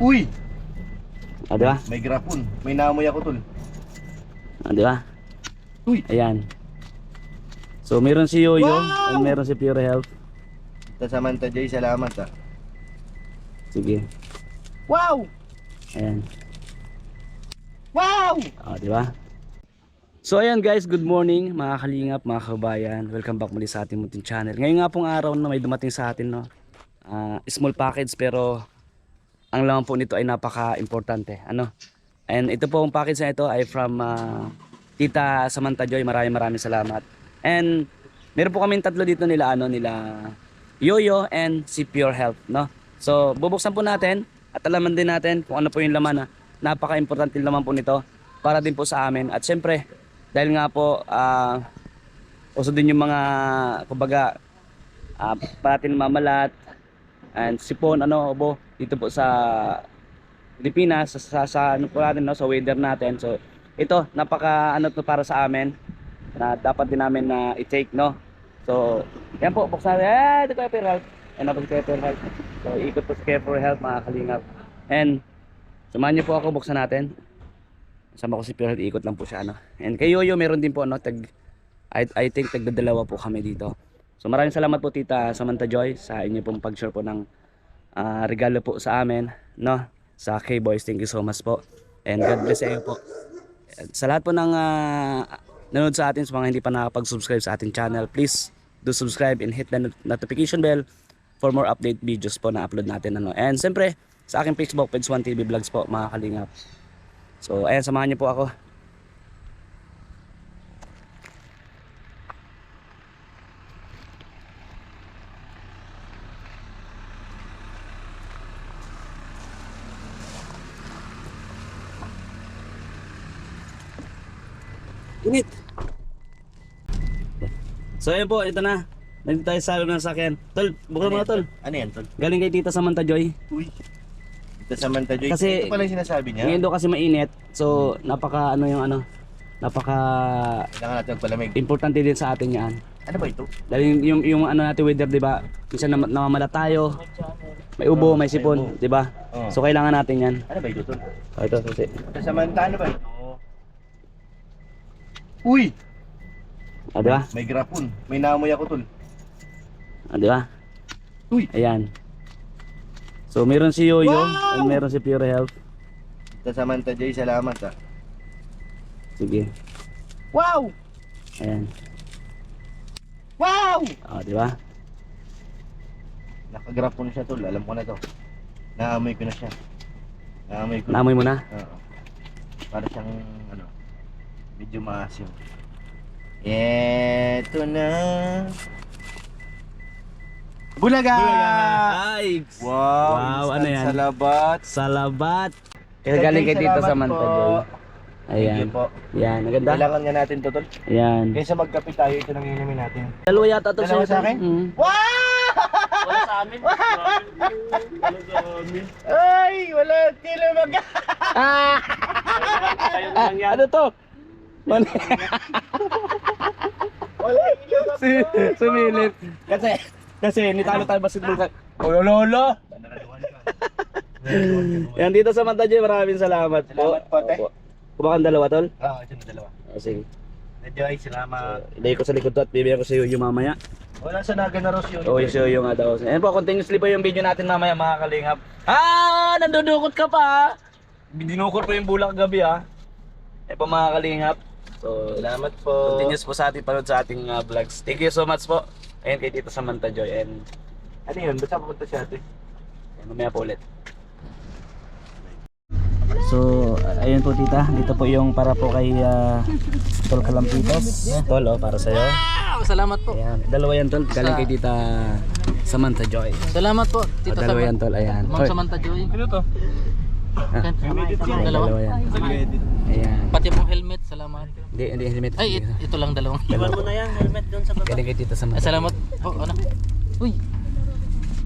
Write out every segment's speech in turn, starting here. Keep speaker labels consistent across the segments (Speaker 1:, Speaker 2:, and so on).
Speaker 1: Uy!
Speaker 2: Di ba?
Speaker 1: May grapon. May naamoy ako tol.
Speaker 2: Di ba?
Speaker 1: Uy!
Speaker 2: Ayan. So meron si Yoyo
Speaker 1: Wow!
Speaker 2: and meron si Pure Health.
Speaker 1: Samantha Jay, salamat ah.
Speaker 2: Sige.
Speaker 1: Wow!
Speaker 2: Ayan.
Speaker 1: Wow!
Speaker 2: Di ba? So ayan guys, good morning mga kalingap, mga kabayan. Welcome back muli sa ating munting channel. Ngayon nga pong araw na may dumating sa atin, no. Small package pero ang laman po nito ay napaka-importante, ano. And ito po ang package na ito ay from Tita Samantha Joy. Maraming salamat. And meron po kaming tatlo dito nila Yoyo and si Pure Health, no. So bubuksan po natin at alaman din natin kung ano po yung laman, napaka-importante yung laman po nito para din po sa amin. At syempre dahil nga po uso din yung mga kumbaga parating mamalat and sipon, ubo dito po sa Pilipinas, sa ano po natin, no, sa weather natin. So ito napaka to para sa amin na dapat din namin na i-take, no. So yan po, buksan natin. Ito kay Pure Health. And napag kay Pure Health. So ikot po sa Pure Health mga kalingap. And samahan niyo po ako, buksan natin. Sama ko si Pure Health, ikot lang po siya, ano. And kay Yoyo meron din po, I think tagdadalawa po kami dito. So maraming salamat po Tita Samantha Joy sa inyo pong pag-share po ng regalo po sa amin, no, sa K-Boys. Thank you so much po. And God bless sa iyo po. Sa lahat po ng nanonood sa atin, sa mga hindi pa nakapag-subscribe sa ating channel, please do subscribe and hit the notification bell for more update videos po na upload natin, ano. And siyempre sa aking Facebook page 1TV Vlogs po mga kalingap. So ayan, samahan niyo po ako. Init. So ayan po, ito na. Nandito tayo sa loob ng sakyan. Tol, bukod mo na tol.
Speaker 1: Ano yan tol?
Speaker 2: Galing kay Tita Samantha Joy.
Speaker 1: Uy! Ito Samantha Joy.
Speaker 2: Kasi
Speaker 1: ito pala yung sinasabi niya.
Speaker 2: ngayon daw kasi mainit. So napaka napaka
Speaker 1: Kailangan natin magpalamig.
Speaker 2: importante din sa atin yan.
Speaker 1: Ano ba ito?
Speaker 2: Dahil yung natin weather, 'di ba? Minsan namamala tayo. May ubo, may sipon, 'di ba? So kailangan natin 'yan.
Speaker 1: Ano ba ito tol?
Speaker 2: Ito kasi.
Speaker 1: Ito Samantha, ano ba ito? Uy!
Speaker 2: Di ba?
Speaker 1: May grapon. May naamoy ako tol.
Speaker 2: Di ba?
Speaker 1: Uy!
Speaker 2: Ayan. So meron si Yoyo
Speaker 1: Wow!
Speaker 2: and meron si Pure Health.
Speaker 1: Ito Samantha Jay, salamat ah.
Speaker 2: Sige.
Speaker 1: Wow!
Speaker 2: Ayan.
Speaker 1: Wow!
Speaker 2: Di ba?
Speaker 1: Nakagrapon siya tol, alam ko na to. Naamoy ko na siya. Naamoy ko.
Speaker 2: Naamoy mo na?
Speaker 1: Oo. Para siyang medyo maasim. Eto na. Bulaga!
Speaker 2: Ay!
Speaker 1: Wow,
Speaker 2: Wow, ano yan?
Speaker 1: Salabat.
Speaker 2: Salabat! Kaya galing kay Tita
Speaker 1: Salamat
Speaker 2: Samantha
Speaker 1: po.
Speaker 2: Joy.
Speaker 1: Thank
Speaker 2: Ayan.
Speaker 1: you po.
Speaker 2: Ayan, maganda.
Speaker 1: Kailangan nga natin to tol.
Speaker 2: Ayan.
Speaker 1: Kaysa magkape tayo, ito nang inumin natin.
Speaker 2: Dalawa yata to
Speaker 1: Dalawa sa akin?
Speaker 2: Wow!
Speaker 3: Wala sa amin. Wala sa amin.
Speaker 1: Ay, wala. Tila mag...
Speaker 3: Kayo na lang yan.
Speaker 2: Ano to? Man
Speaker 1: Wala.
Speaker 2: Sumilip. Kasi nitalo tayo basketball ka. Oh, lolo. Yan dito sa Samantha Joy, maraming salamat po.
Speaker 1: Salamat po, te.
Speaker 2: Kumakan dalawa tol?
Speaker 1: Oo, ito na dalawa.
Speaker 2: Sige.
Speaker 1: Enjoy, salamat.
Speaker 2: Ilagay ko sa likod to at bibigyan ko sa iyo yung mamaya.
Speaker 1: Wala sa naga na Ros yun.
Speaker 2: Oo, yung yung nga daw. Ayan po, continuously po yung video natin mamaya mga kalingap. Nandudukot ka pa. Dinukot po yung bulak gabi Ayan po mga kalingap. So,
Speaker 1: Salamat po.
Speaker 2: continuous po sa ating panood sa ating vlogs. Thank you so much po. Ayan kay Tita Samantha Joy. And
Speaker 1: Ano yun? Ba't saan pupunta siya ate?
Speaker 2: ayan, mamaya po ulit. So, ayun po tita. Dito po yung para po kay Tol Kalampitos. Tol, para sa'yo.
Speaker 3: Wow, salamat po.
Speaker 2: Ayan, dalawa yan tol. Galing kay Tita Samantha Joy.
Speaker 3: Salamat po, Tita
Speaker 2: Dalawa yan
Speaker 3: Samantha.
Speaker 2: tol, ayan.
Speaker 3: Ma'am Samantha Joy. Ano to? Dalawa.
Speaker 2: Dalawa yan. Ayan.
Speaker 3: Pati pong helmet, salamat.
Speaker 2: Hindi helmet.
Speaker 3: Ay, ito lang dalawang.
Speaker 2: Iwan
Speaker 3: mo na yan, helmet doon sa baba.
Speaker 2: Galing kay Tita Samantha.
Speaker 3: Salamat po, ano? Uy.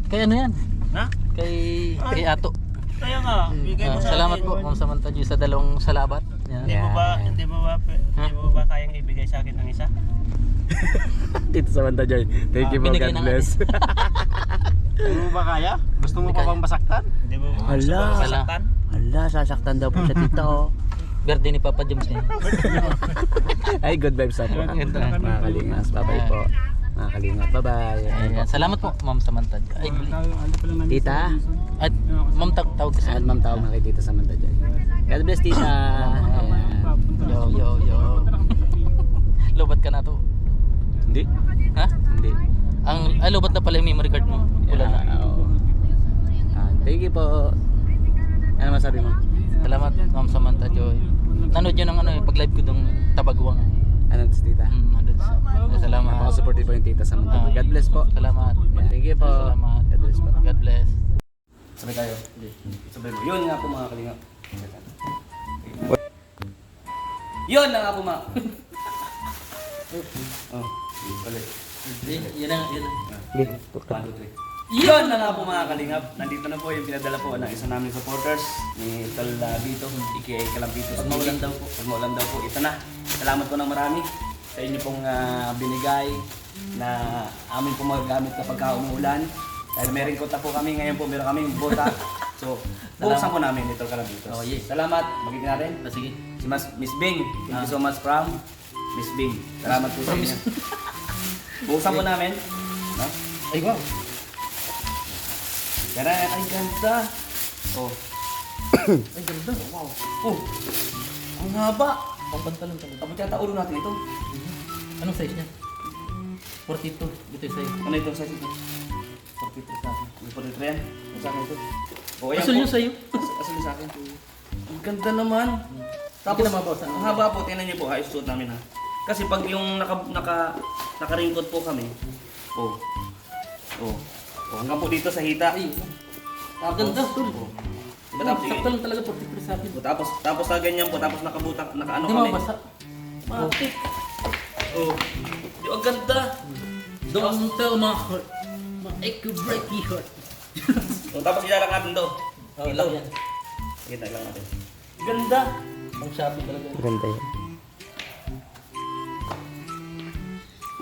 Speaker 3: Kay ano yan? Na? Kay Ato.
Speaker 4: Kaya nga, bigay mo sa
Speaker 3: Salamat
Speaker 4: akin.
Speaker 3: po, Ma'am Samantha Joy, sa dalawang salabat. Yan.
Speaker 4: Hindi mo ba kayang ibigay sa akin ng isa?
Speaker 2: Tita Samantha Joy. Thank you po,
Speaker 3: binigay
Speaker 2: God
Speaker 3: na nga
Speaker 2: bless.
Speaker 1: Hindi mo ba kaya? Gusto mo pa bang masaktan?
Speaker 4: Hindi mo
Speaker 2: Hala.
Speaker 4: masaktan?
Speaker 2: Hala, sasaktan daw po siya tito.
Speaker 3: Birthday ni Papa James niya.
Speaker 2: Ay, good vibes ako.
Speaker 3: Ganda.
Speaker 2: Mga kalingas, bye-bye po. Mga kalingas, bye-bye.
Speaker 3: Ayan. Salamat po, Ma'am Samantha. Ay,
Speaker 2: Tita,
Speaker 3: at Ma'am tawag ka sa
Speaker 2: at ma'am tawag na kay Tita Samantha dyan. God bless, Tita. Ayan.
Speaker 3: Yo. Lobat ka na to.
Speaker 2: Hindi?
Speaker 3: Ha?
Speaker 2: Hindi.
Speaker 3: Lobat na pala yung memory card mo. Pula na.
Speaker 2: Oo. Thank you po. Ano masabi mo?
Speaker 3: Salamat, Ma'am Samantha Joy. Nanood yun ng pag-live ko dong Tabagwang.
Speaker 2: Ano si Tita?
Speaker 3: Nanood siya. Salamat.
Speaker 2: Napaka-supportive po yung Tita Samantha. God bless po.
Speaker 3: Salamat.
Speaker 2: Thank you po.
Speaker 3: Salamat.
Speaker 2: God bless po.
Speaker 3: God bless.
Speaker 2: Sabay tayo. Sabay mo. Yun nga po mga kalingap. Yun na nga po mga. Oh, ulit.
Speaker 3: Yan na.
Speaker 2: 1, 2, 3. Yun na nga po mga kalingap. Nandito na po yung pinadala po ng isa naming supporters ni Tol Bito, aka Kalambito.
Speaker 3: Pag maulan daw po.
Speaker 2: Pag maulan daw po. Ito na. Salamat po ng marami sa inyo pong binigay na amin po magagamit kapag umuulan. Dahil may ringkota po kami. Ngayon po meron kaming bota. So, buksan po namin ito Kalambitos.
Speaker 3: Oh, yes.
Speaker 2: Salamat. Magiging natin.
Speaker 3: Sige.
Speaker 2: Si Miss Bing. Thank you so much from Miss Bing. Salamat po sa inyo. Buksan po namin. No?
Speaker 3: Ay, wow.
Speaker 2: Tara, ay ganda. Oh.
Speaker 3: Ay, ganda.
Speaker 2: Wow. Oh. Ang haba.
Speaker 3: Pampantalon talaga.
Speaker 2: Abot yata ulo natin ito.
Speaker 3: Anong size niya? 42. Ito yung size.
Speaker 2: Ano ito size ito? 43 sa akin. 43 yan. Ang sa akin ito. Oh, ayan
Speaker 3: Asul
Speaker 2: po.
Speaker 3: yung sa'yo.
Speaker 2: Asul sa akin. Ang ganda naman.
Speaker 3: Tapos na mabawasan.
Speaker 2: Ang haba po, tingnan niyo po, ayos suot namin ha. Kasi pag yung nakaringkot po kami, oh. Hanggang po dito sa hita.
Speaker 3: Ay,
Speaker 2: Tapos,
Speaker 3: ganda, tol.
Speaker 2: oh. Diba, tapos,
Speaker 3: sakto lang talaga 43 sa akin.
Speaker 2: tapos na ganyan po, tapos nakabutak, nakaano
Speaker 3: Hindi
Speaker 2: kami.
Speaker 3: mabasa.
Speaker 2: Matik. Oh. Di, ang ganda.
Speaker 3: Don't tell my heart. I could break your heart.
Speaker 2: Oh, tapos ilalak natin do.
Speaker 3: Oh, lang yan.
Speaker 2: Kita lang natin. Ganda.
Speaker 3: Ang Shopee talaga.
Speaker 2: Ganda yan.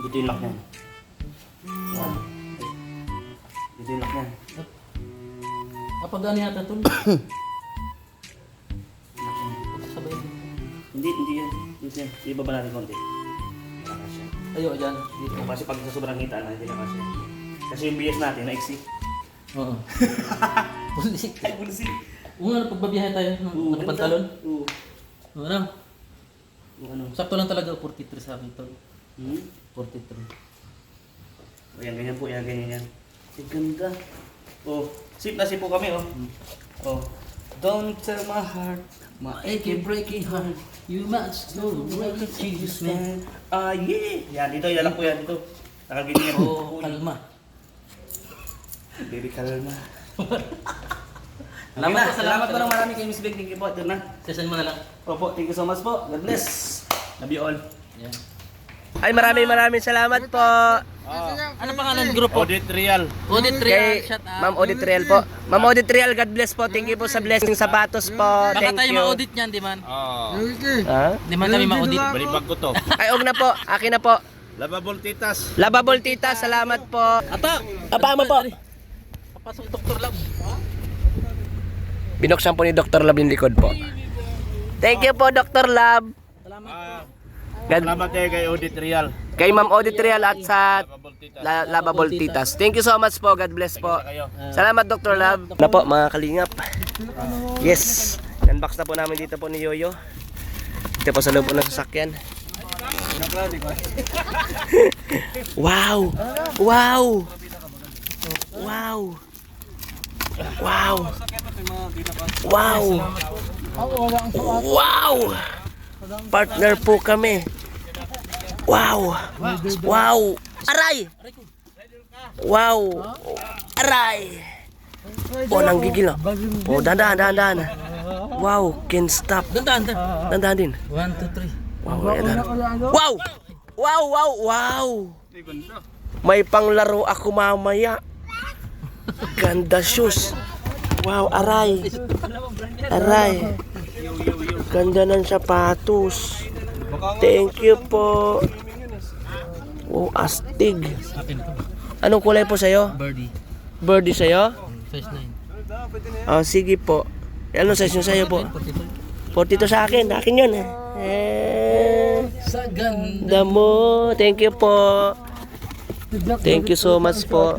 Speaker 2: Dito yung lock niyan. Yan. Dito yung lock niyan.
Speaker 3: Kapag ano yata tol?
Speaker 2: Lock niyan.
Speaker 3: Sabay.
Speaker 2: Hindi yan. Dito yan. Ibaba natin konti. Wala ka siya.
Speaker 3: Ayo, dyan. Dito.
Speaker 2: Kasi pag sa sobrang hita na, hindi na kasi. Kasi yung BS natin, naiksi.
Speaker 3: Oo. Bulisik.
Speaker 2: Ay, bulisik.
Speaker 3: Oo nga, pagbabiyahe tayo. Nakapantalon.
Speaker 2: Oo.
Speaker 3: Oo na.
Speaker 2: Yung ano.
Speaker 3: Sakto lang talaga 43 sa akin tol. 43.
Speaker 2: O yan, ganyan po. Yan, ganyan yan. Ang ganda. Oh, sip na sip po kami, oh. Oh. Don't tell my heart, my aching breaking heart.
Speaker 3: You must know what it is, man.
Speaker 2: Yeah. Yan, dito. Ilalak po yan, dito. Nakaganyan yan.
Speaker 3: Oh, kalma.
Speaker 2: Baby, kalma.
Speaker 3: Salamat
Speaker 2: po ng marami kay Miss Big. Thank you po. Ito na.
Speaker 3: Session mo na lang.
Speaker 2: Opo, thank you so much po. God bless. Love you all.
Speaker 3: Yan.
Speaker 4: Ay, maraming salamat po.
Speaker 3: Ano pangalan ng grupo?
Speaker 1: Audit Real.
Speaker 3: Audit
Speaker 4: Kay
Speaker 3: Real. Shout out.
Speaker 4: Ma'am Audit Real po. Ma'am Audit Real, God bless po. Thank you po sa blessing sapatos po.
Speaker 3: Baka
Speaker 4: Thank
Speaker 3: tayo
Speaker 4: you.
Speaker 3: ma-audit niyan, di man?
Speaker 4: Ha?
Speaker 3: Di man kami ma-audit.
Speaker 1: Balibag ko to.
Speaker 4: Ay, og na po. Akin na po.
Speaker 1: Lavable titas.
Speaker 4: Lababol tita, salamat po. Apa mo po.
Speaker 3: Papasok Dr. Lab.
Speaker 4: Binuksan po ni Dr. Lab yung likod po. Thank you po, Dr. Lab. God,
Speaker 1: Salamat kayo kay Audit Real.
Speaker 4: kay Ma'am Audit Real at sa
Speaker 1: Lavable titas.
Speaker 4: Lababol Titas. Thank you so much po. God bless po.
Speaker 1: Kayo.
Speaker 4: Salamat, Dr. Lab. Na po, mga kalingap. Yes. Unbox na po namin dito po ni Yoyo. Dito po sa loob po ng sasakyan. Wow! Wow! Wow! Wow! Wow! Wow! Partner po kami. Wow! Wow! Aray! Wow! Aray! Oh, nanggigil na. Oh, dahan. Wow, can't stop.
Speaker 3: Dandan.
Speaker 4: Dahan din.
Speaker 3: 1, 2, 3.
Speaker 4: Wow, ayan. Wow! Wow! May panglaro ako mamaya. Ganda shoes. Wow, aray. Ganda ng sapatos. Thank you po. Wow, astig. Anong kulay po sa'yo?
Speaker 3: Birdie.
Speaker 4: Birdie sa'yo?
Speaker 3: Size 9.
Speaker 4: Oh, sige po. Ano size yung sa'yo po? 42 sa akin. Akin yun.
Speaker 3: Sa ganda.
Speaker 4: Damo. Thank you po. Thank you so much po.